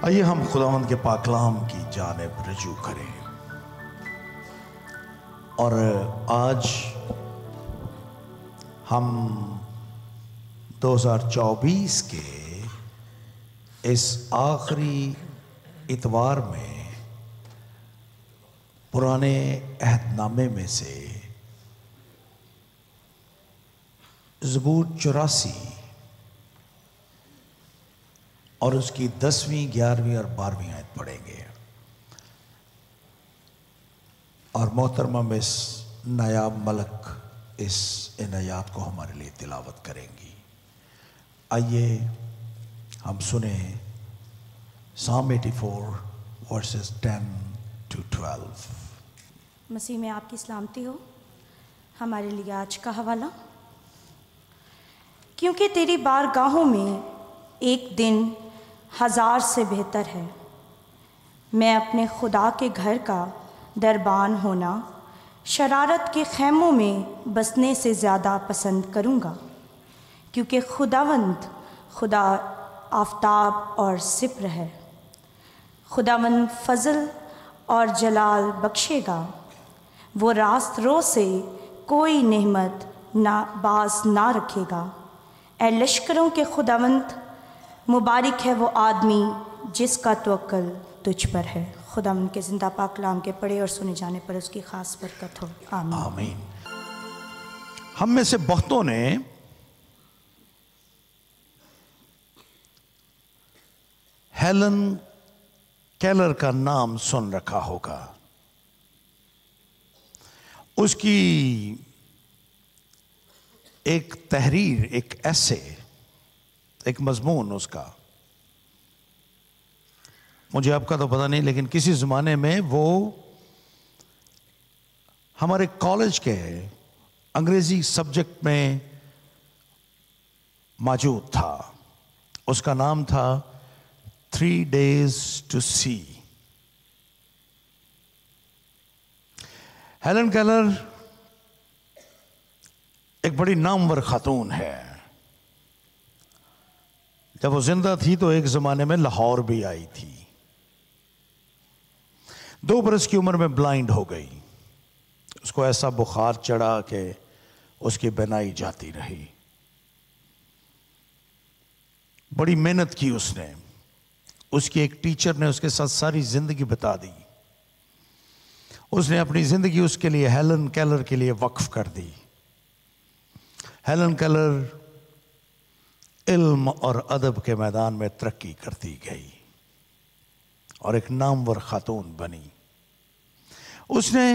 आइए हम खुदावंद के पाकलाम की जानिब रुजू करें। और आज हम 2024 के इस आखिरी इतवार में पुराने अहदनामे में से ज़बूर 84 और उसकी 10वीं, 11वीं और 12वीं आयत पढ़ेंगे और मोहतरमा मिस नायाब मलक इस इन आयात को हमारे लिए तिलावत करेंगी। आइए हम सुने Psalm 84 verses 10 to 12। मसीह में आपकी सलामती हो। हमारे लिए आज का हवाला, क्योंकि तेरी बारगाहों में एक दिन 1000 से बेहतर है। मैं अपने खुदा के घर का दरबान होना शरारत के खैमों में बसने से ज़्यादा पसंद करूँगा, क्योंकि खुदावंद खुदा आफताब और सिप्र है। खुदावंद फजल और जलाल बख्शेगा, वो रास्त रो से कोई नेमत ना बाज ना रखेगा। ए लश्करों के खुदावंद, मुबारक है वो आदमी जिसका तवक्कुल तुझ पर है। खुदावंद के जिंदा पाक कलाम के पढ़े और सुने जाने पर उसकी खास बरकत हो। आमीन। आमीन। हम में से बहुतों ने हेलन केलर का नाम सुन रखा होगा। उसकी एक तहरीर, एक ऐसे, एक मजमून उसका, मुझे आपका तो पता नहीं, लेकिन किसी ज़माने में वो हमारे कॉलेज के अंग्रेज़ी सब्जेक्ट में मौजूद था। उसका नाम था 3 Days to See। Helen Keller एक बड़ी नामवर खातून है। जब वो जिंदा थी तो एक ज़माने में लाहौर भी आई थी। 2 बरस की उम्र में ब्लाइंड हो गई। उसको ऐसा बुखार चढ़ा कि उसकी बीनाई जाती रही। बड़ी मेहनत की उसने। उसकी एक टीचर ने उसके साथ सारी जिंदगी बिता दी। उसने अपनी जिंदगी उसके लिए, हेलन केलर के लिए वक्फ कर दी। हेलन केलर इल्म और अदब के मैदान में तरक्की करती गई और एक नामवर खातून बनी। उसने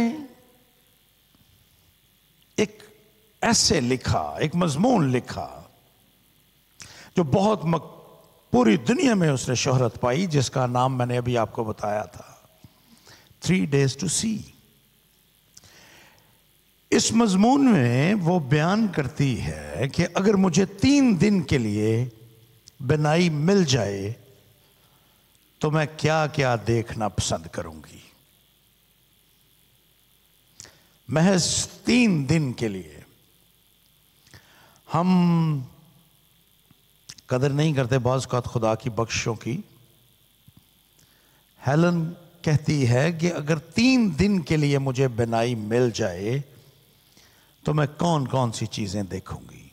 एक ऐसे लिखा, एक मजमून लिखा जो बहुत पूरी दुनिया में उसने शोहरत पाई, जिसका नाम मैंने अभी आपको बताया था, 3 Days to See। इस मजमून में वो बयान करती है कि अगर मुझे 3 दिन के लिए बिनाई मिल जाए तो मैं क्या क्या देखना पसंद करूंगी। महज 3 दिन के लिए। हम कदर नहीं करते बाज़ औक़ात खुदा की बख्शिशों की। हेलन कहती है कि अगर 3 दिन के लिए मुझे बिनाई मिल जाए तो मैं कौन कौन सी चीजें देखूंगी।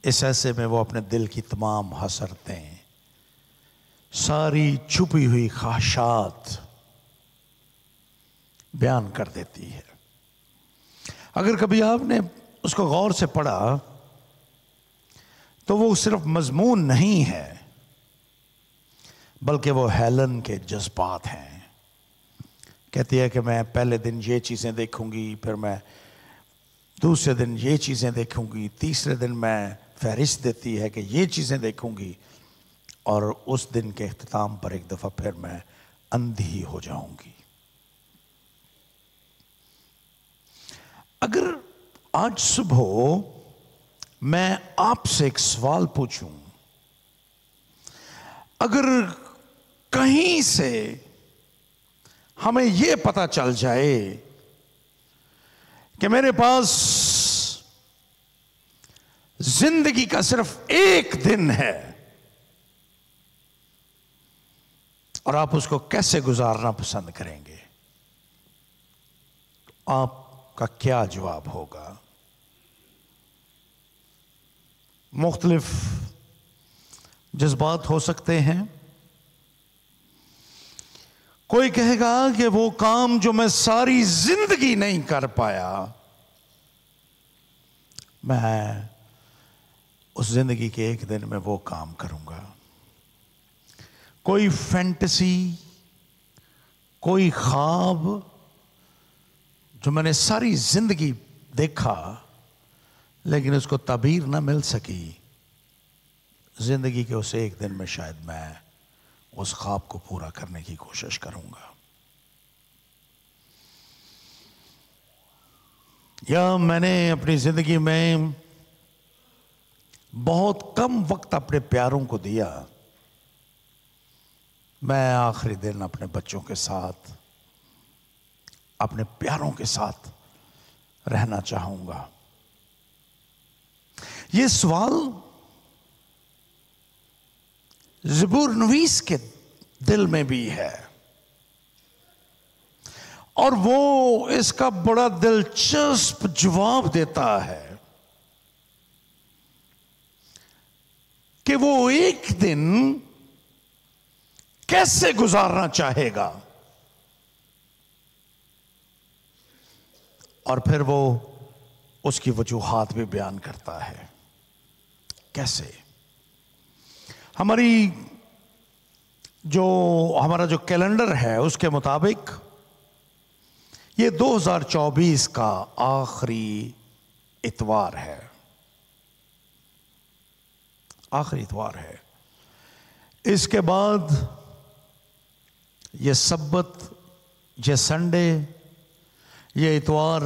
इस ऐसे में वो अपने दिल की तमाम हसरतें, सारी छुपी हुई ख्वाहिशात बयान कर देती है। अगर कभी आपने उसको गौर से पढ़ा तो वो सिर्फ मजमून नहीं है, बल्कि वो हेलन के जज्बात हैं। कहती है कि मैं पहले दिन ये चीज़ें देखूंगी, फिर मैं दूसरे दिन ये चीज़ें देखूंगी, तीसरे दिन मैं फहरिस्त देती है कि ये चीज़ें देखूंगी, और उस दिन के इख्तिताम पर एक दफ़ा फिर मैं अंधी हो जाऊंगी। अगर आज सुबह मैं आपसे एक सवाल पूछूं, अगर कहीं से हमें यह पता चल जाए कि मेरे पास जिंदगी का सिर्फ एक दिन है, और आप उसको कैसे गुजारना पसंद करेंगे? आपका क्या जवाब होगा? मुख्तलिफ जज्बात हो सकते हैं। कोई कहेगा कि वो काम जो मैं सारी जिंदगी नहीं कर पाया, मैं उस जिंदगी के एक दिन में वो काम करूंगा। कोई फैंटेसी, कोई ख्वाब जो मैंने सारी जिंदगी देखा लेकिन उसको ताबीर ना मिल सकी, जिंदगी के उस एक दिन में शायद मैं उस ख्वाब को पूरा करने की कोशिश करूंगा। या मैंने अपनी जिंदगी में बहुत कम वक्त अपने प्यारों को दिया, मैं आखिरी दिन अपने बच्चों के साथ, अपने प्यारों के साथ रहना चाहूंगा। ये सवाल ज़बूर नवीस के दिल में भी है और वो इसका बड़ा दिलचस्प जवाब देता है कि वो एक दिन कैसे गुजारना चाहेगा, और फिर वो उसकी वजूहात भी बयान करता है। कैसे? हमारा जो कैलेंडर है उसके मुताबिक ये 2024 का आखिरी इतवार है, आखिरी इतवार है। इसके बाद ये सब्बत, ये संडे, ये इतवार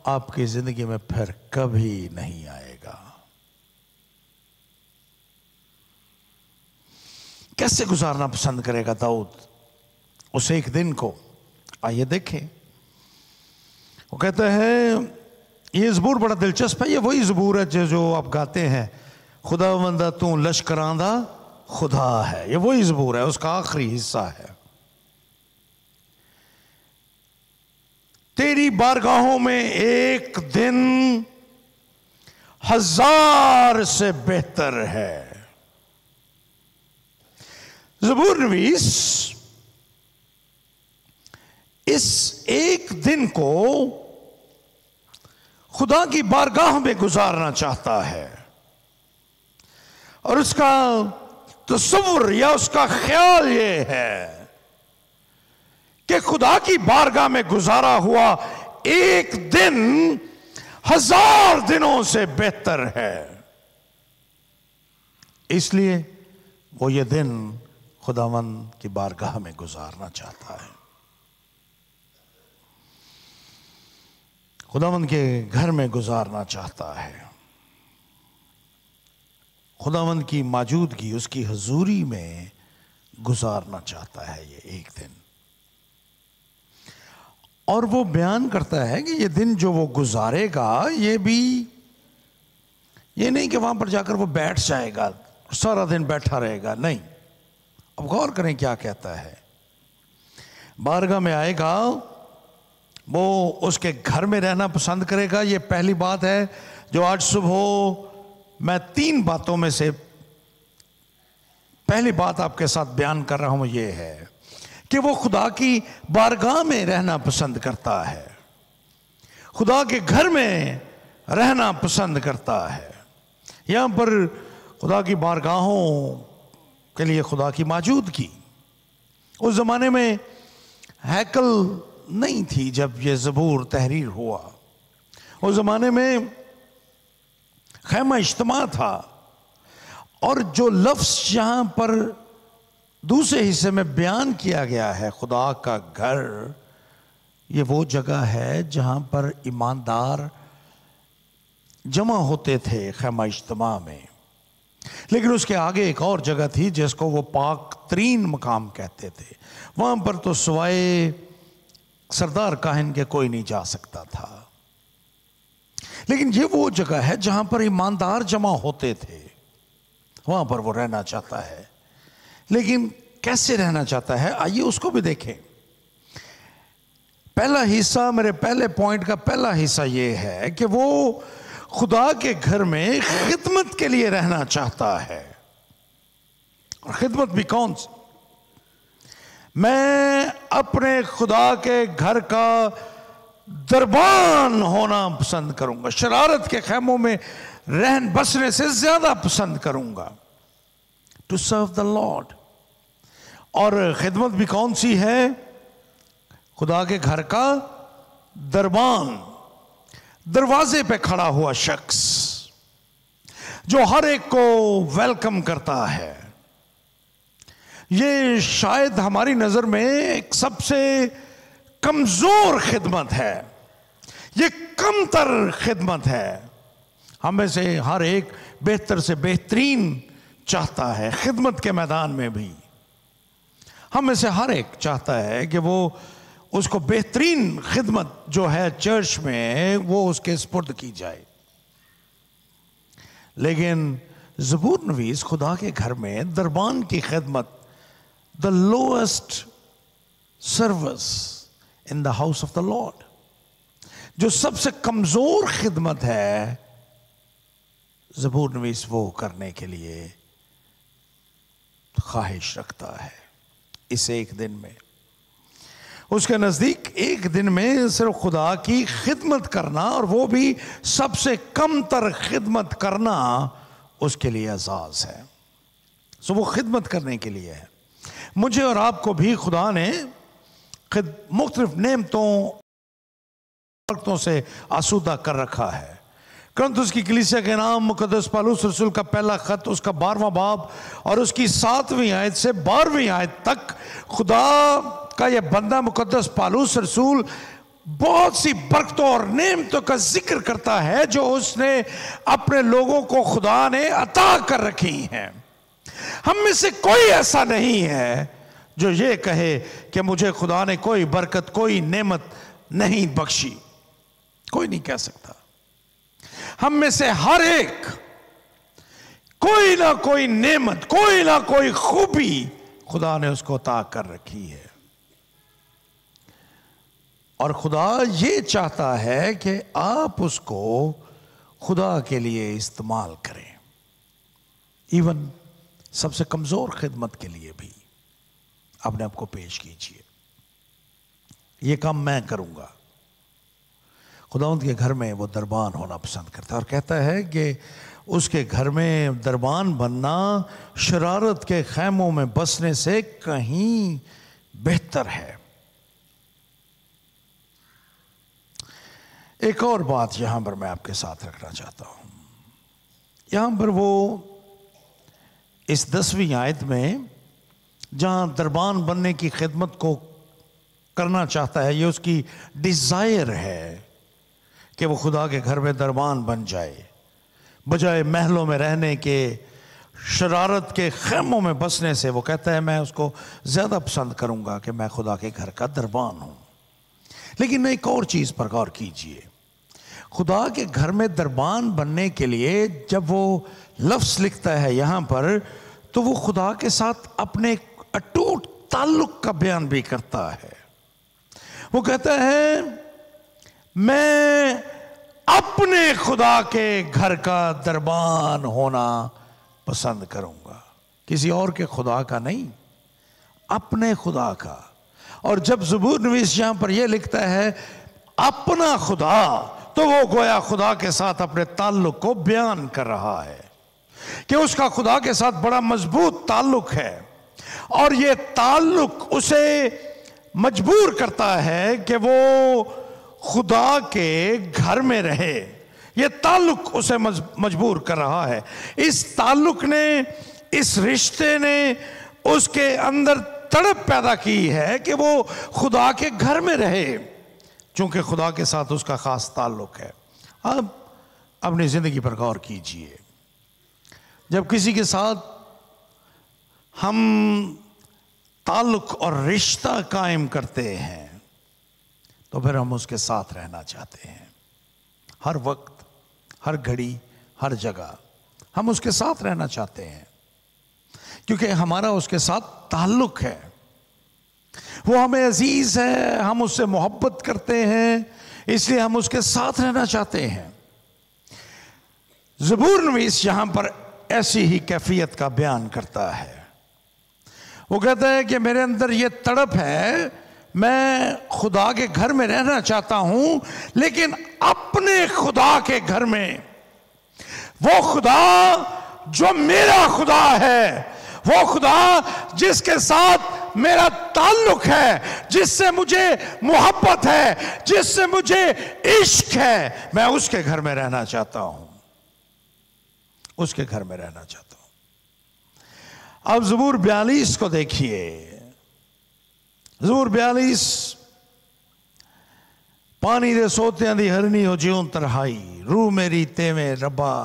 आपकी जिंदगी में फिर कभी नहीं आएगा। कैसे गुजारना पसंद करेगा दाऊद उस एक दिन को? आइए देखें। वो कहते हैं, ये ज़बूर बड़ा दिलचस्प है। ये वही ज़बूर है जो आप गाते हैं, खुदावंदा तू लश्करांदा खुदा है। ये वही ज़बूर है, उसका आखिरी हिस्सा है। तेरी बारगाहों में एक दिन 1000 से बेहतर है। ज़बूर नवीस इस एक दिन को खुदा की बारगाह में गुजारना चाहता है और उसका तस्वुर या उसका ख्याल यह है कि खुदा की बारगाह में गुजारा हुआ एक दिन 1000 दिनों से बेहतर है। इसलिए वो ये दिन खुदावंद की बारगाह में गुजारना चाहता है, खुदावंद के घर में गुजारना चाहता है, खुदावंद की मौजूदगी, उसकी हुजूरी में गुजारना चाहता है ये एक दिन। और वो बयान करता है कि ये दिन जो वो गुजारेगा, ये नहीं कि वहां पर जाकर वो बैठ जाएगा, सारा दिन बैठा रहेगा, नहीं। अब गौर करें क्या कहता है। बारगाह में आएगा, वो उसके घर में रहना पसंद करेगा। ये पहली बात है जो आज सुबह मैं 3 बातों में से पहली बात आपके साथ बयान कर रहा हूं, ये है कि वो खुदा की बारगाह में रहना पसंद करता है, खुदा के घर में रहना पसंद करता है। यहां पर खुदा की बारगाहों के लिए खुदा की मौजूदगी। उस जमाने में हैकल नहीं थी जब ये ज़बूर तहरीर हुआ। उस जमाने में खैमा इज्तिमा था, और जो लफ्ज़ यहां पर दूसरे हिस्से में बयान किया गया है, खुदा का घर, ये वो जगह है जहां पर ईमानदार जमा होते थे खैमा इज्तिमा में। लेकिन उसके आगे एक और जगह थी जिसको वो पाक तरीन मकाम कहते थे। वहां पर तो सिवाय सरदार काहिन के कोई नहीं जा सकता था। लेकिन ये वो जगह है जहां पर ईमानदार जमा होते थे, वहां पर वो रहना चाहता है। लेकिन कैसे रहना चाहता है, आइए उसको भी देखें। पहला हिस्सा, मेरे पहले पॉइंट का पहला हिस्सा ये है कि वो खुदा के घर में खिदमत के लिए रहना चाहता है। और खिदमत भी कौन सी? मैं अपने खुदा के घर का दरबान होना पसंद करूंगा, शरारत के खैमों में रहन बसने से ज्यादा पसंद करूंगा। To serve the lord. और खिदमत भी कौन सी है? खुदा के घर का दरबान, दरवाजे पे खड़ा हुआ शख्स जो हर एक को वेलकम करता है। ये शायद हमारी नजर में एक सबसे कमजोर खिदमत है, ये कमतर खिदमत है। हमें से हर एक बेहतर से बेहतरीन चाहता है खिदमत के मैदान में भी। हमें से हर एक चाहता है कि वो उसको बेहतरीन खिदमत जो है चर्च में वो उसके सुपुर्द की जाए। लेकिन ज़बूर नवीस खुदा के घर में दरबान की खिदमत, the lowest service in the house of the Lord, जो सबसे कमजोर खिदमत है, ज़बूर नवीस वो करने के लिए ख्वाहिश रखता है। इस एक दिन में उसके नजदीक एक दिन में सिर्फ खुदा की खिदमत करना, और वो भी सबसे कमतर खिदमत करना, उसके लिए एजाज है। सो वो खिदमत करने के लिए है। मुझे और आपको भी खुदा ने मुख्तलिफ नेमतों से आसूदा कर रखा है। कुरिन्थुस की कलीसिया के नाम मुकद्दस पौलुस रसूल का पहला खत, उसका 12वां बाब और उसकी 7वीं आयत से 12वीं आयत तक खुदा का यह बंदा मुकद्दस पौलुस रसूल बहुत सी बरकतों और नेमतों का जिक्र करता है जो उसने अपने लोगों को खुदा ने अता कर रखी हैं। हम में से कोई ऐसा नहीं है जो ये कहे कि मुझे खुदा ने कोई बरकत, कोई नेमत नहीं बख्शी। कोई नहीं कह सकता। हम में से हर एक कोई ना कोई नेमत, कोई ना कोई खूबी खुदा ने उसको अता कर रखी है। और खुदा ये चाहता है कि आप उसको खुदा के लिए इस्तेमाल करें, इवन सबसे कमजोर खिदमत के लिए भी अपने आप को पेश कीजिए। ये काम मैं करूंगा। खुदावंद के घर में वो दरबान होना पसंद करता है और कहता है कि उसके घर में दरबान बनना शरारत के खैमों में बसने से कहीं बेहतर है। एक और बात यहां पर मैं आपके साथ रखना चाहता हूं। यहां पर वो इस 10वीं आयत में जहां दरबान बनने की खिदमत को करना चाहता है, ये उसकी डिजायर है कि वो खुदा के घर में दरबान बन जाए, बजाय महलों में रहने के, शरारत के खैमों में बसने से। वो कहता है मैं उसको ज़्यादा पसंद करूंगा कि मैं खुदा के घर का दरबान हूं। लेकिन एक और चीज़ पर गौर कीजिए। खुदा के घर में दरबान बनने के लिए जब वो लफ्ज़ लिखता है यहाँ पर, तो वो खुदा के साथ अपने अटूट ताल्लुक का बयान भी करता है। वो कहता है मैं अपने खुदा के घर का दरबान होना पसंद करूंगा, किसी और के खुदा का नहीं, अपने खुदा का। और जब ज़बूर नवीस यहां पर यह लिखता है अपना खुदा, तो वो गोया खुदा के साथ अपने ताल्लुक को बयान कर रहा है कि उसका खुदा के साथ बड़ा मजबूत ताल्लुक है। और ये ताल्लुक उसे मजबूर करता है कि वो खुदा के घर में रहे। ये ताल्लुक उसे मजबूर कर रहा है। इस ताल्लुक ने, इस रिश्ते ने उसके अंदर तड़प पैदा की है कि वो खुदा के घर में रहे, चूंकि खुदा के साथ उसका खास ताल्लुक है। अब अपनी जिंदगी पर गौर कीजिए। जब किसी के साथ हम ताल्लुक और रिश्ता कायम करते हैं तो फिर हम उसके साथ रहना चाहते हैं। हर वक्त, हर घड़ी, हर जगह हम उसके साथ रहना चाहते हैं। क्योंकि हमारा उसके साथ ताल्लुक है, वो हमें अजीज है, हम उससे मोहब्बत करते हैं, इसलिए हम उसके साथ रहना चाहते हैं। ज़बूर नवीस यहां पर ऐसी ही कैफियत का बयान करता है। वो कहता है कि मेरे अंदर ये तड़प है, मैं खुदा के घर में रहना चाहता हूं, लेकिन अपने खुदा के घर में, वो खुदा जो मेरा खुदा है, वो खुदा जिसके साथ मेरा ताल्लुक है, जिससे मुझे मोहब्बत है, जिससे मुझे इश्क है, मैं उसके घर में रहना चाहता हूं, उसके घर में रहना चाहता हूं। अब ज़बूर 42 को देखिए। ज़बूर 42, पानी दे सोतियां दी हरनी हो ज्यों तरहाई, रूह मेरी तेवे रब्बा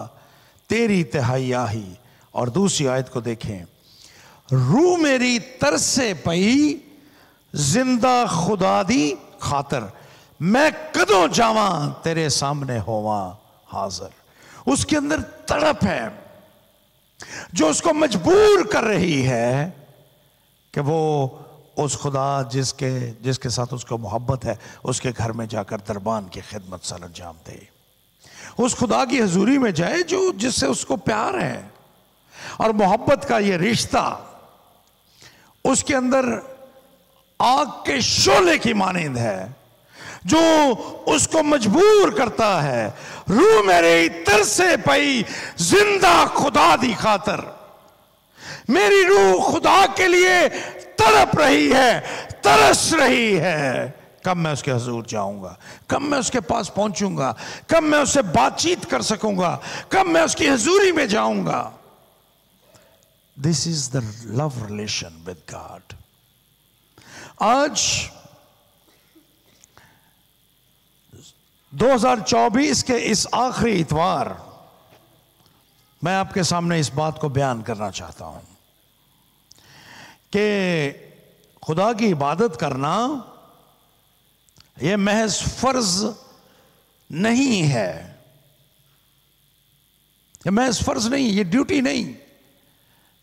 तेरी तिहाई आही। और दूसरी आयत को देखें, रूह मेरी तरसे पई जिंदा खुदा दी खातर, मैं कदों जावा तेरे सामने होवा हाजिर। उसके अंदर तड़प है जो उसको मजबूर कर रही है कि वो उस खुदा जिसके साथ उसको मोहब्बत है, उसके घर में जाकर दरबान की खिदमत सर अंजाम दे, उस खुदा की हजूरी में जाए जो जिससे उसको प्यार है। और मोहब्बत का ये रिश्ता उसके अंदर आग के शोले की मानिंद है जो उसको मजबूर करता है, रूह मेरी तरसे पई जिंदा खुदा दी खातर, मेरी रूह खुदा के लिए तड़प रही है, तरस रही है। कब मैं उसके हजूर जाऊंगा, कब मैं उसके पास पहुंचूंगा, कब मैं उससे बातचीत कर सकूंगा, कब मैं उसकी हजूरी में जाऊंगा। This is the love relation with God. आज 2024 के इस आखिरी इतवार मैं आपके सामने इस बात को बयान करना चाहता हूं कि खुदा की इबादत करना यह महज फर्ज नहीं है, यह महज फर्ज नहीं, यह ड्यूटी नहीं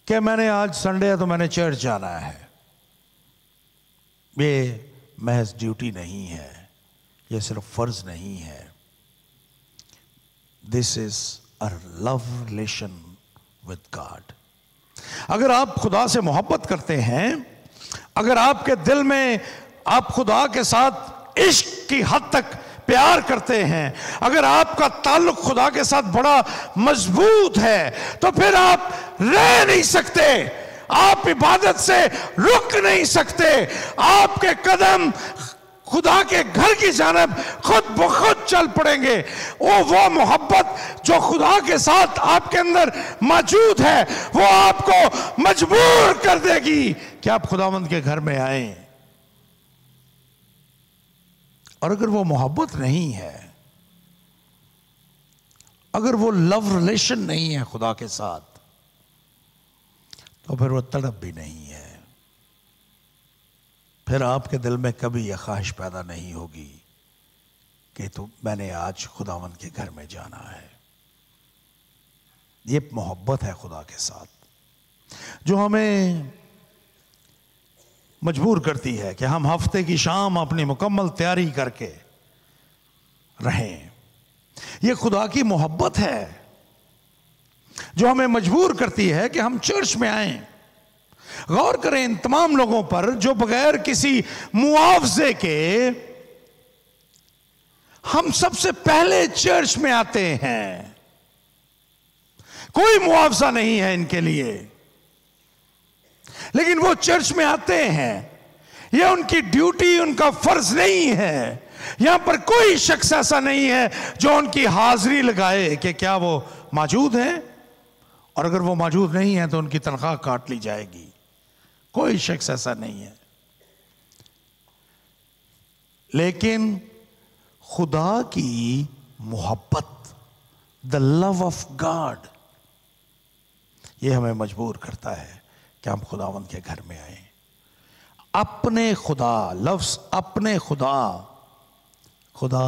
कि मैंने आज संडे है तो मैंने चर्च जाना है। ये महज ड्यूटी नहीं है, यह सिर्फ फर्ज नहीं है। This is a love relation with God. अगर आप खुदा से मोहब्बत करते हैं, अगर आपके दिल में आप खुदा के साथ इश्क की हद तक प्यार करते हैं, अगर आपका ताल्लुक खुदा के साथ बड़ा मजबूत है, तो फिर आप रह नहीं सकते, आप इबादत से रुक नहीं सकते, आपके कदम खुदा के घर की जानब खुद ब खुद चल पड़ेंगे। वो मोहब्बत जो खुदा के साथ आपके अंदर मौजूद है, वो आपको मजबूर कर देगी कि आप खुदावंद के घर में आए। और अगर वो मोहब्बत नहीं है, अगर वो लव रिलेशन नहीं है खुदा के साथ, तो फिर वो तड़प भी नहीं है। फिर आपके दिल में कभी यह ख्वाहिश पैदा नहीं होगी कि तो मैंने आज खुदावंद के घर में जाना है। ये मोहब्बत है खुदा के साथ जो हमें मजबूर करती है कि हम हफ्ते की शाम अपनी मुकम्मल तैयारी करके रहें। यह खुदा की मोहब्बत है जो हमें मजबूर करती है कि हम चर्च में आएं। गौर करें इन तमाम लोगों पर जो बगैर किसी मुआवजे के हम सबसे पहले चर्च में आते हैं। कोई मुआवजा नहीं है इनके लिए, लेकिन वो चर्च में आते हैं। यह उनकी ड्यूटी, उनका फर्ज नहीं है। यहां पर कोई शख्स ऐसा नहीं है जो उनकी हाजिरी लगाए कि क्या वो मौजूद हैं, और अगर वो मौजूद नहीं है तो उनकी तनख्वाह काट ली जाएगी। कोई शख्स ऐसा नहीं है। लेकिन खुदा की मोहब्बत, द लव ऑफ गॉड, यह हमें मजबूर करता है कि हम खुदावंद के घर में आए। अपने खुदा, लफ्ज अपने खुदा, खुदा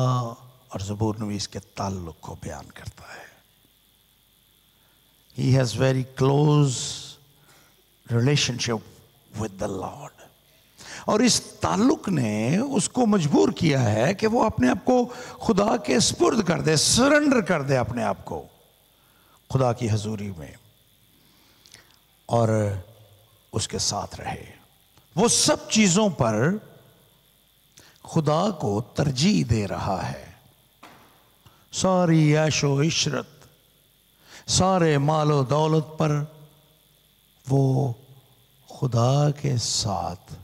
और ज़बूर नवीस के ताल्लुक को बयान करता है। He has very close relationship with the lord. और इस ताल्लुक ने उसको मजबूर किया है कि वो अपने आप को खुदा के स्पुर्द कर दे, सरेंडर कर दे अपने आप को खुदा की हजूरी में और उसके साथ रहे। वो सब चीजों पर खुदा को तरजीह दे रहा है। सारी ऐशो इशरत, सारे मालो दौलत पर वो खुदा के साथ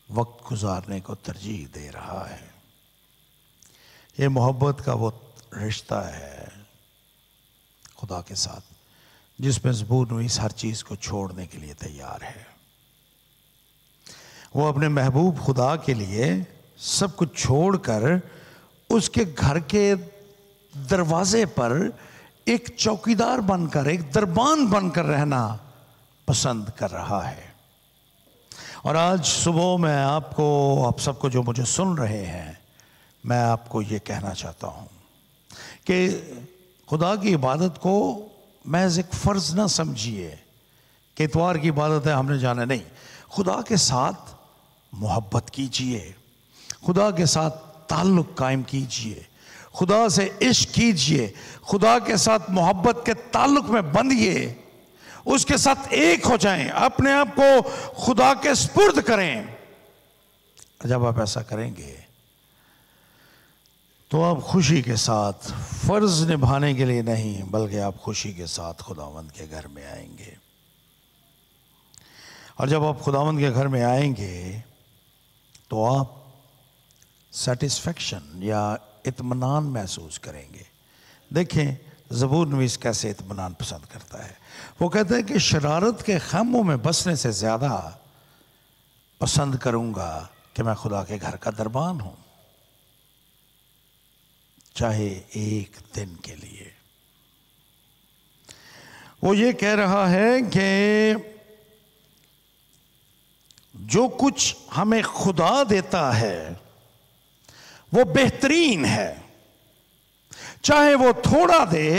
वक्त गुजारने को तरजीह दे रहा है। ये मोहब्बत का वो रिश्ता है खुदा के साथ जिसमें ज़बूर-नवीस हर चीज़ को छोड़ने के लिए तैयार है। वो अपने महबूब खुदा के लिए सब कुछ छोड़कर उसके घर के दरवाजे पर एक चौकीदार बनकर, एक दरबान बनकर रहना पसंद कर रहा है। और आज सुबह मैं आपको, आप सबको जो मुझे सुन रहे हैं, मैं आपको ये कहना चाहता हूँ कि खुदा की इबादत को महज एक फ़र्ज़ ना समझिए कि इतवार की इबादत है हमने जाना, नहीं। खुदा के साथ मोहब्बत कीजिए, खुदा के साथ ताल्लुक़ कायम कीजिए, खुदा से इश्क कीजिए, खुदा के साथ मोहब्बत के ताल्लुक़ में बंधिए, उसके साथ एक हो जाएं, अपने आप को खुदा के स्पुर्द करें। जब आप ऐसा करेंगे तो आप खुशी के साथ, फर्ज निभाने के लिए नहीं बल्कि आप खुशी के साथ खुदावंद के घर में आएंगे। और जब आप खुदावंद के घर में आएंगे तो आप सेटिस्फेक्शन या इत्मीनान महसूस करेंगे। देखें ज़बूर-नवीस कैसे इत्मीनान पसंद करता है। वो कहता है कि शरारत के ख़ैमों में बसने से ज़्यादा पसंद करूँगा कि मैं खुदा के घर का दरबान हूँ, चाहे एक दिन के लिए। वो ये कह रहा है कि जो कुछ हमें खुदा देता है वो बेहतरीन है, चाहे वो थोड़ा दे,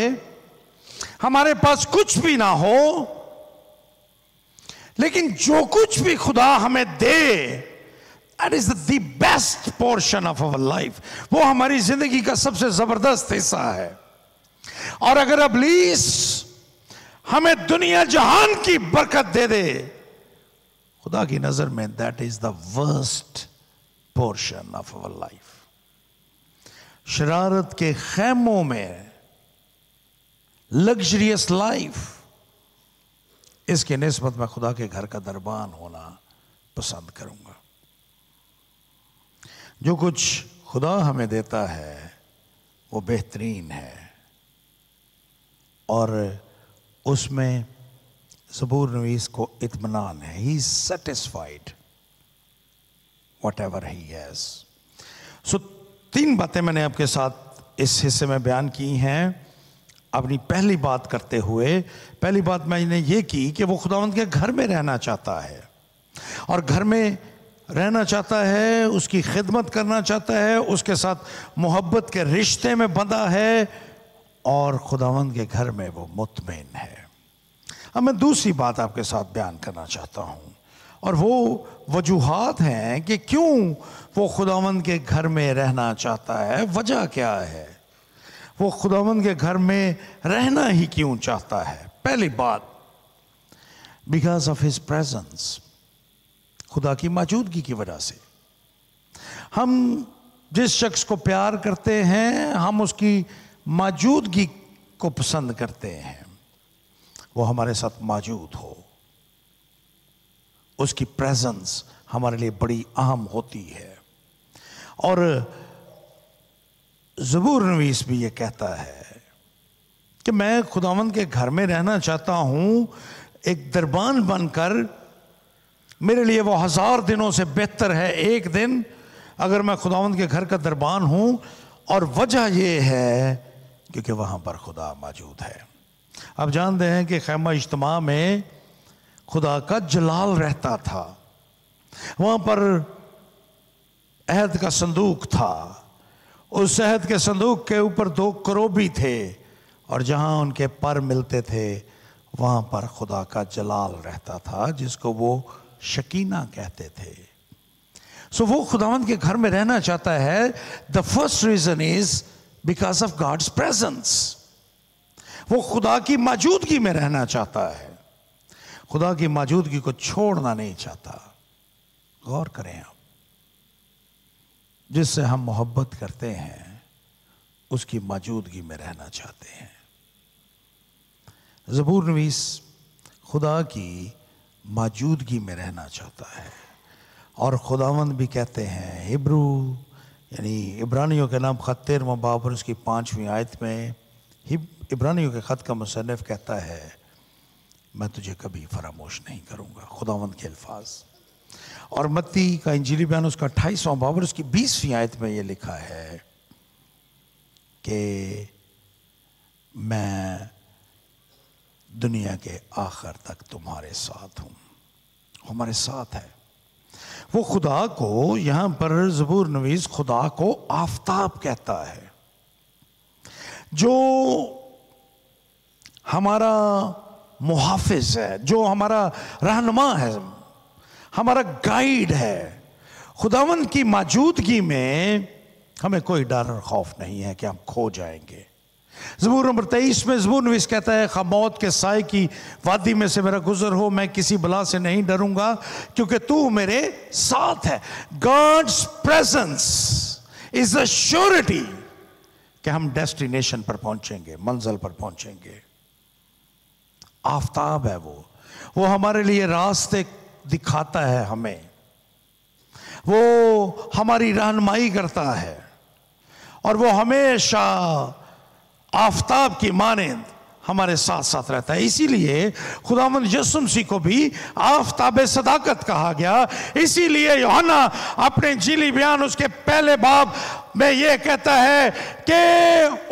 हमारे पास कुछ भी ना हो, लेकिन जो कुछ भी खुदा हमें दे, that is the best portion of our life। वो हमारी जिंदगी का सबसे जबरदस्त हिस्सा है। और अगर इब्लीस हमें दुनिया जहान की बरकत दे दे, खुदा की नजर में that is the worst portion of our life। शरारत के खैमों में लग्जरियस लाइफ, इसके निस्बत में खुदा के घर का दरबान होना पसंद करूंगा। जो कुछ खुदा हमें देता है वो बेहतरीन है और उसमें ज़बूर-नवीस को इत्मीनान है। He is satisfied whatever he has. So 3 बातें मैंने आपके साथ इस हिस्से में बयान की हैं। अपनी पहली बात करते हुए, पहली बात मैंने ये की कि वो खुदावंद के घर में रहना चाहता है और घर में रहना चाहता है, उसकी खिदमत करना चाहता है, उसके साथ मोहब्बत के रिश्ते में बंधा है और खुदावंद के घर में वो मुतमईन है। अब मैं दूसरी बात आपके साथ बयान करना चाहता हूँ और वो वजूहात हैं कि क्यों वो खुदावंद के घर में रहना चाहता है। वजह क्या है, वो खुदावंद के घर में रहना ही क्यों चाहता है। पहली बात, बिकॉज ऑफ हिज प्रेजेंस, खुदा की मौजूदगी की वजह से। हम जिस शख्स को प्यार करते हैं हम उसकी मौजूदगी को पसंद करते हैं, वो हमारे साथ मौजूद हो, उसकी प्रेजेंस हमारे लिए बड़ी अहम होती है। और ज़बूर-नवीस भी ये कहता है कि मैं खुदावंद के घर में रहना चाहता हूँ एक दरबान बनकर। मेरे लिए वो 1000 दिनों से बेहतर है एक दिन अगर मैं खुदावंद के घर का दरबान हूँ। और वजह ये है क्योंकि वहाँ पर खुदा मौजूद है। आप जानते हैं कि खैमा इज्तिमा में खुदा का जलाल रहता था, वहाँ पर अहद का संदूक था, उस अहद के संदूक के ऊपर 2 करोबी थे और जहाँ उनके पर मिलते थे वहां पर खुदा का जलाल रहता था, जिसको वो शकीना कहते थे। सो वो खुदावंद के घर में रहना चाहता है। The first reason is because of God's presence. वो खुदा की मौजूदगी में रहना चाहता है, खुदा की मौजूदगी को छोड़ना नहीं चाहता। गौर करें आप, जिससे हम मोहब्बत करते हैं उसकी मौजूदगी में रहना चाहते हैं। ज़बूर नवीस खुदा की मौजूदगी में रहना चाहता है। और खुदावंद भी कहते हैं, हिब्रू यानी इब्रानियों के नाम खत 13वां बाब और उसकी 5वीं आयत में इब्रानियों के खत का मुसन्निफ कहता है, मैं तुझे कभी फरामोश नहीं करूंगा। खुदावंद के अल्फाज। और मत्ती का इंजीली बयान उसका 28वां बाब और उसकी 20वीं आयत में ये लिखा है कि मैं दुनिया के आखिर तक तुम्हारे साथ हूं। हमारे साथ है वो। खुदा को यहां पर ज़बूर नवीस खुदा को आफताब कहता है, जो हमारा मुहाफिज है, जो हमारा रहनुमा है, हमारा गाइड है। खुदावंद की मौजूदगी में हमें कोई डर और खौफ नहीं है कि हम खो जाएंगे। ज़बूर नंबर 23 में ज़बूर नवीस कहता है, मौत के साए की वादी में से मेरा गुजर हो, मैं किसी बला से नहीं डरूंगा क्योंकि तू मेरे साथ है। God's presence is a surety कि हम डेस्टिनेशन पर पहुंचेंगे, मंजिल पर पहुंचेंगे। आफताब है वो हमारे लिए रास्ते दिखाता है, हमें वो हमारी रहनुमाई करता है और वो हमेशा आफताब की मानंद हमारे साथ साथ रहता है। इसीलिए खुदावंद यीशु मसीह को भी आफताब सदाकत कहा गया। इसीलिए यूहन्ना अपने इंजीली बयान उसके पहले बाब में ये कहता है कि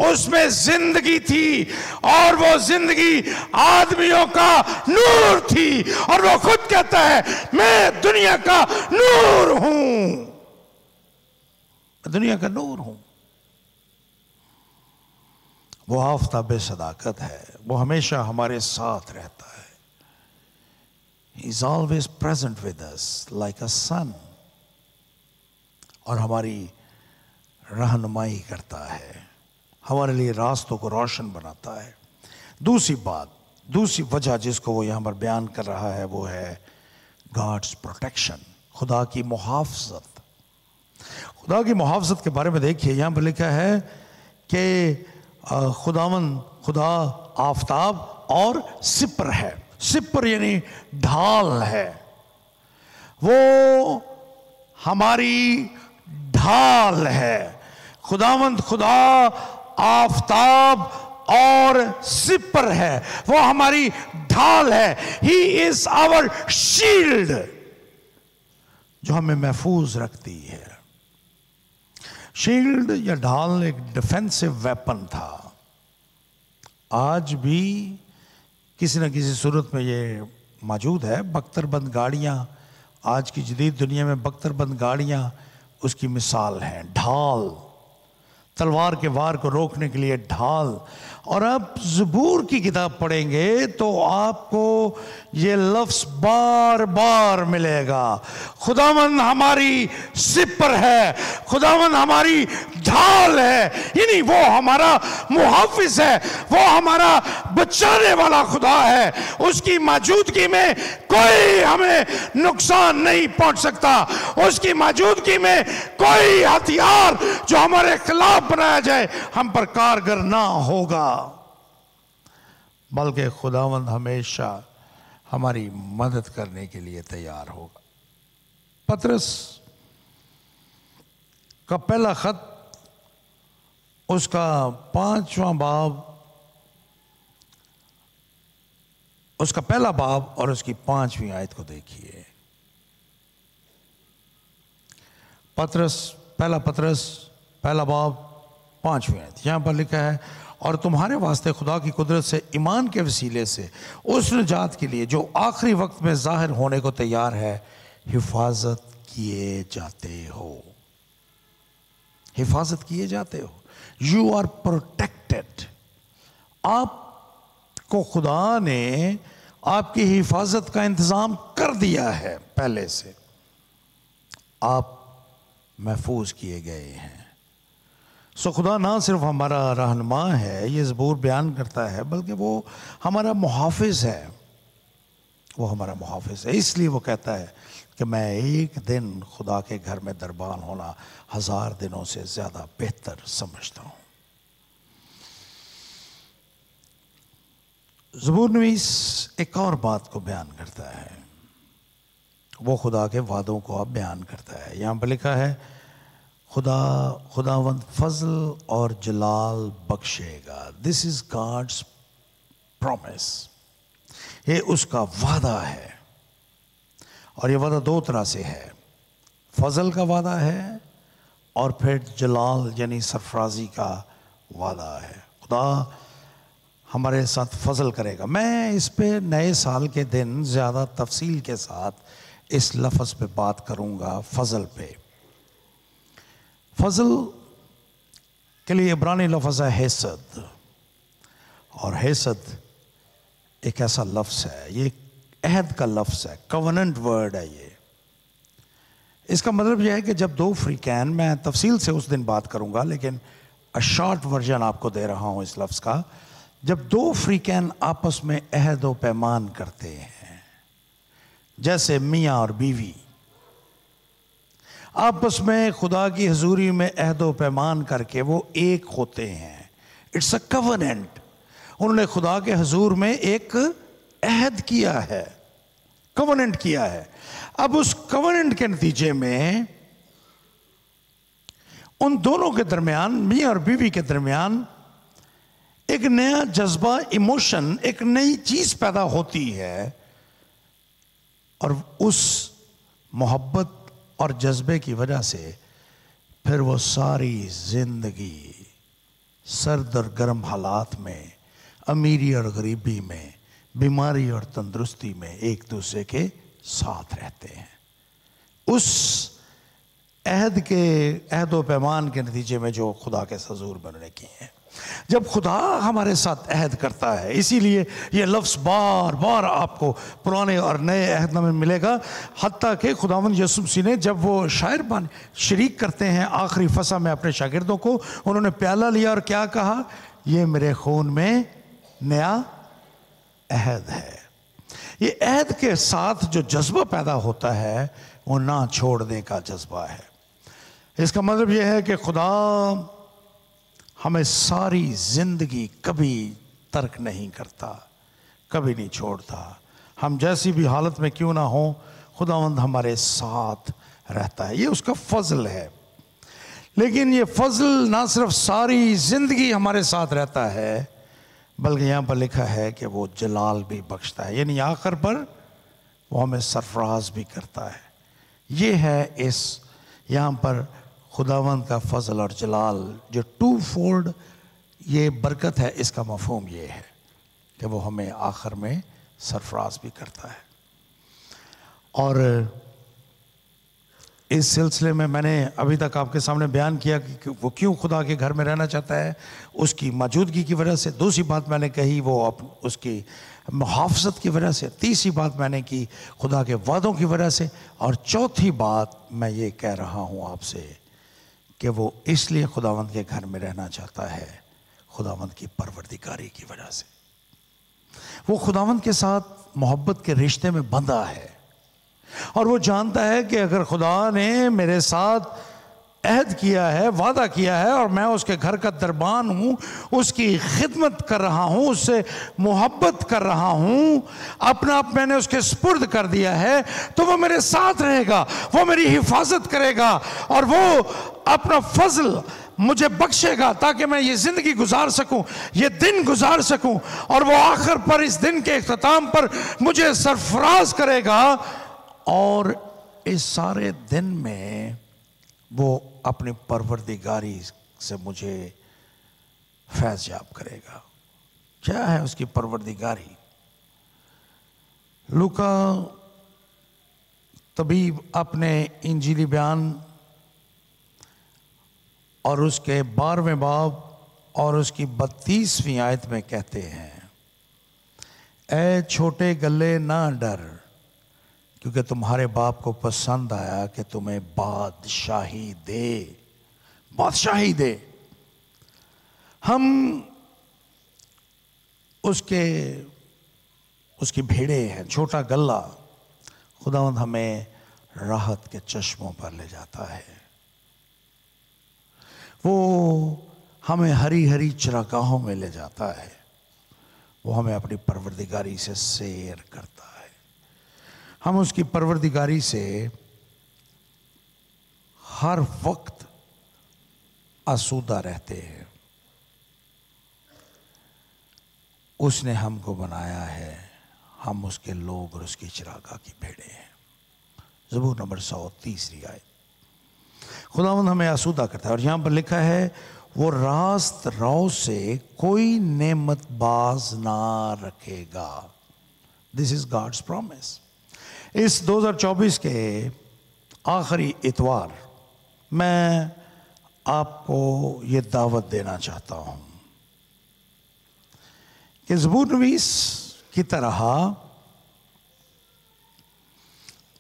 उसमें जिंदगी थी और वो जिंदगी आदमियों का नूर थी। और वो खुद कहता है, मैं दुनिया का नूर हूं, दुनिया का नूर हूं। वो आफताब सदाकत है, वो हमेशा हमारे साथ रहता है। He is always present with us like a sun। और हमारी रहनुमाई करता है, हमारे लिए रास्तों को रोशन बनाता है। दूसरी बात, दूसरी वजह जिसको वो यहाँ पर बयान कर रहा है वो है गॉड्स प्रोटेक्शन, खुदा की मुहाफ़ज़त। खुदा की मुहाफ़ज़त के बारे में देखिए, यहाँ पर लिखा है कि खुदा आफताब और सिपर है। सिपर यानी ढाल है, वो हमारी ढाल है। खुदावंद खुदा आफताब और सिपर है, वो हमारी ढाल है। ही इज आवर शील्ड, जो हमें महफूज रखती है। शील्ड या ढाल एक डिफेंसिव वेपन था। आज भी किसी न किसी सूरत में ये मौजूद है। बख्तरबंद गाड़ियाँ, आज की जदीद दुनिया में बख्तरबंद गाड़ियाँ उसकी मिसाल हैं। ढाल, तलवार के वार को रोकने के लिए ढाल। और आप ज़बूर की किताब पढ़ेंगे तो आपको ये लफ्ज़ बार बार मिलेगा, खुदावंद हमारी सिपर है, खुदावंद हमारी ढाल है। यानी वो हमारा मुहाफिज है, वो हमारा बचाने वाला खुदा है। उसकी मौजूदगी में कोई हमें नुकसान नहीं पहुंच सकता। उसकी मौजूदगी में कोई हथियार जो हमारे खिलाफ बनाया जाए हम पर कारगर ना होगा, बल्कि खुदावंद हमेशा हमारी मदद करने के लिए तैयार होगा। पतरस का पहला खत, उसका 5वां बाब, उसका पहला बाब और उसकी 5वीं आयत को देखिए। पतरस पहला बाब 5वीं आयत, यहां पर लिखा है, और तुम्हारे वास्ते खुदा की कुदरत से ईमान के वसीले से उस निजात के लिए जो आखिरी वक्त में जाहिर होने को तैयार है हिफाजत किए जाते हो। हिफाजत किए जाते हो, यू आर प्रोटेक्टेड। आप को खुदा ने आपकी हिफाजत का इंतज़ाम कर दिया है, पहले से आप महफूज किए गए हैं। सो खुदा ना सिर्फ हमारा रहनुमा है, ये ज़बूर बयान करता है, बल्कि वो हमारा मुहाफ़िज़ है। वो हमारा मुहाफ़िज़ है। इसलिए वो कहता है कि मैं एक दिन खुदा के घर में दरबान होना 1000 दिनों से ज़्यादा बेहतर समझता हूँ। ज़बूर नवीस एक और बात को बयान करता है, वो खुदा के वादों को अब बयान करता है। यहाँ पर लिखा है खुदावंद फजल और जलाल बख्शेगा। This is God's promise. ये उसका वादा है, और ये वादा दो तरह से है। फजल का वादा है और फिर जलाल यानी सरफराजी का वादा है। खुदा हमारे साथ फजल करेगा। मैं इस पे नए साल के दिन ज़्यादा तफसील के साथ इस लफ्ज़ पे बात करूँगा, फजल पे। फजल के लिए इब्रानी लफ्ज़ है हेसद, और हेसद एक ऐसा लफ्ज़ है, ये अहद का लफ्ज़ है, कवनेंट वर्ड है ये। इसका मतलब यह है कि जब दो फ्रीकैन, मैं तफसील से उस दिन बात करूँगा, लेकिन शॉर्ट वर्जन आपको दे रहा हूँ इस लफ्ज़ का। जब दो फ्रीकैन आपस में अहद व पैमान करते हैं, जैसे मियाँ और बीवी आपस में खुदा की हजूरी में अहद व पैमान करके वो एक होते हैं, इट्स अ कवनेंट। उन्होंने खुदा के हजूर में एक अहद किया है, कवनेंट किया है। अब उस कवनेंट के नतीजे में उन दोनों के दरमियान, मियाँ और बीवी के दरमियान एक नया जज्बा, इमोशन, एक नई चीज पैदा होती है, और उस मोहब्बत और जज्बे की वजह से फिर वो सारी जिंदगी सर्द और गर्म हालात में, अमीरी और गरीबी में, बीमारी और तंदुरुस्ती में एक दूसरे के साथ रहते हैं। उस अहद व पैमान के नतीजे में जो खुदा के हजूर में उन्होंने किए हैं। जब खुदा हमारे साथ अहद करता है, इसीलिए ये लफ्ज़ बार बार आपको पुराने और नए अहदनामे में मिलेगा। हत्ता कि खुदावंद यीशु मसीह ने जब वो शायरबान शरीक करते हैं आखिरी फसा में अपने शागिर्दों को, उन्होंने प्याला लिया और क्या कहा, ये मेरे खून में नया अहद है। ये अहद के साथ जो जज्बा पैदा होता है वो ना छोड़ने का जज्बा है। इसका मतलब यह है कि खुदा हमें सारी जिंदगी कभी तर्क नहीं करता, कभी नहीं छोड़ता। हम जैसी भी हालत में क्यों ना हो, खुदावंद हमारे साथ रहता है। ये उसका फजल है। लेकिन ये फजल ना सिर्फ सारी जिंदगी हमारे साथ रहता है, बल्कि यहाँ पर लिखा है कि वो जलाल भी बख्शता है, यानी आखिर पर वो हमें सरफराज भी करता है। ये है इस यहाँ पर खुदावंद का फजल और जलाल, जो टू फोल्ड ये बरकत है, इसका मफहूम ये है कि वो हमें आखिर में सरफराज भी करता है। और इस सिलसिले में मैंने अभी तक आपके सामने बयान किया कि वो क्यों खुदा के घर में रहना चाहता है, उसकी मौजूदगी की वजह से। दूसरी बात मैंने कही वो उसकी मुहाफ़ज़त की वजह से। तीसरी बात मैंने की खुदा के वादों की वजह से। और चौथी बात मैं ये कह रहा हूँ आपसे कि वो इसलिए खुदावंद के घर में रहना चाहता है, खुदावंद की परवरदिगारी की वजह से। वो खुदावंद के साथ मोहब्बत के रिश्ते में बंधा है, और वो जानता है कि अगर खुदा ने मेरे साथ अहद किया है, वादा किया है, और मैं उसके घर का दरबान हूँ, उसकी खिदमत कर रहा हूँ, उससे मोहब्बत कर रहा हूँ, अपना आप मैंने उसके सुपुर्द कर दिया है, तो वो मेरे साथ रहेगा, वो मेरी हिफाजत करेगा, और वो अपना फजल मुझे बख्शेगा ताकि मैं ये ज़िंदगी गुजार सकूं, ये दिन गुजार सकूं, और वो आखिर पर इस दिन के इख्तिताम पर मुझे सरफराज करेगा, और इस सारे दिन में वो अपनी परवरदिगारी से मुझे फैज़ याब करेगा। क्या है उसकी परवरदिगारी? लूका तबीब अपने इंजीली बयान और उसके 12वें बाब और उसकी 32वीं आयत में कहते हैं, ऐ छोटे गल्ले ना डर, क्योंकि तुम्हारे बाप को पसंद आया कि तुम्हें बादशाही दे, बादशाही दे। हम उसकी भेड़े हैं। छोटा गल्ला, खुदावंद हमें राहत के चश्मों पर ले जाता है। वो हमें हरी हरी चरागाहों में ले जाता है। वो हमें अपनी परवरदिगारी से सैर करता है। हम उसकी परवरदिगारी से हर वक्त आसूदा रहते हैं। उसने हमको बनाया है, हम उसके लोग और उसकी चिरागा की भेड़े हैं। ज़बूर नंबर 130 आयत। खुदावंद हमें आसूदा करता है। और यहाँ पर लिखा है, वो रास्त राव से कोई नेमत बाज ना रखेगा। This is God's promise. इस 2024 के आखिरी इतवार मैं आपको ये दावत देना चाहता हूँ कि ज़बूर नवीस की तरह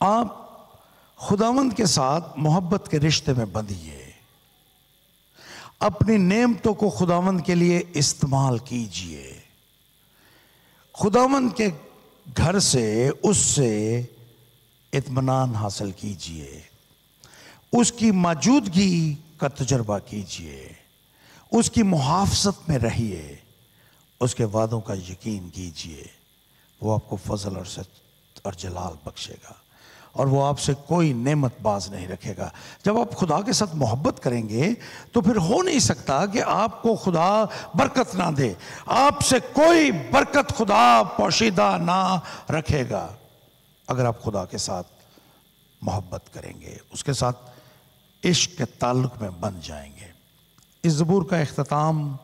आप खुदावंद के साथ मोहब्बत के रिश्ते में बंधिए। अपनी नेमतों को खुदावंद के लिए इस्तेमाल कीजिए। खुदावंद के घर से उससे इत्मीनान हासिल कीजिए। उसकी मौजूदगी का तजुर्बा कीजिए। उसकी मुहाफ़ज़त में रहिए। उसके वादों का यकीन कीजिए। वो आपको फजल और सच और जलाल बख्शेगा और वो आपसे कोई नेमत बाज नहीं रखेगा। जब आप खुदा के साथ मोहब्बत करेंगे तो फिर हो नहीं सकता कि आपको खुदा बरकत ना दे। आपसे कोई बरकत खुदा पोशीदा ना रखेगा अगर आप खुदा के साथ मोहब्बत करेंगे, उसके साथ इश्क के ताल्लुक में बन जाएंगे। इस ज़बूर का इख्तिताम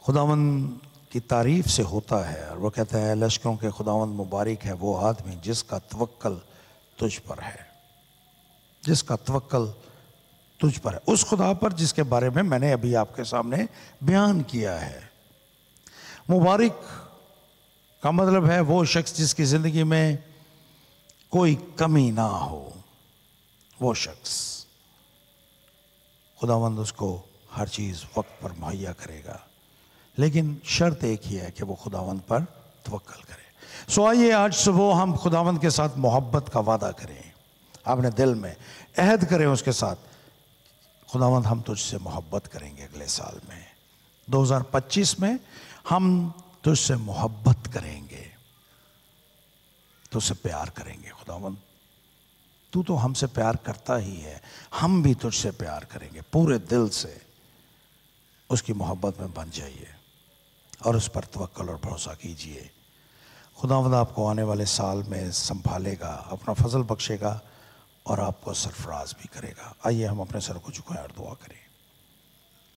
खुदावंद की तारीफ से होता है और वो कहता है, लश्करों के खुदावंद मुबारक है वो आदमी जिसका तवक्कल तुझ पर है, जिसका तवक्कल तुझ पर है। उस खुदा पर जिसके बारे में मैंने अभी आपके सामने बयान किया है। मुबारक का मतलब है वो शख्स जिसकी ज़िंदगी में कोई कमी ना हो। वो शख्स खुदावंद उसको हर चीज़ वक्त पर मुहैया करेगा, लेकिन शर्त एक ही है कि वो खुदावंद पर तवक्कल करे। सो आइए आज सुबह हम खुदावंद के साथ मोहब्बत का वादा करें। अपने दिल में अहद करें उसके साथ, खुदावंद हम तुझसे मोहब्बत करेंगे। अगले साल में 2025 में हम तुझसे मोहब्बत करेंगे, तुझसे प्यार करेंगे। खुदावंद तू तो हमसे प्यार करता ही है, हम भी तुझसे प्यार करेंगे। पूरे दिल से उसकी मोहब्बत में बन जाइए और उस पर तवक्कल और भरोसा कीजिए। खुदावंद आपको आने वाले साल में संभालेगा, अपना फजल बख्शेगा और आपको सरफराज भी करेगा। आइए हम अपने सर को झुकाएं और दुआ करें।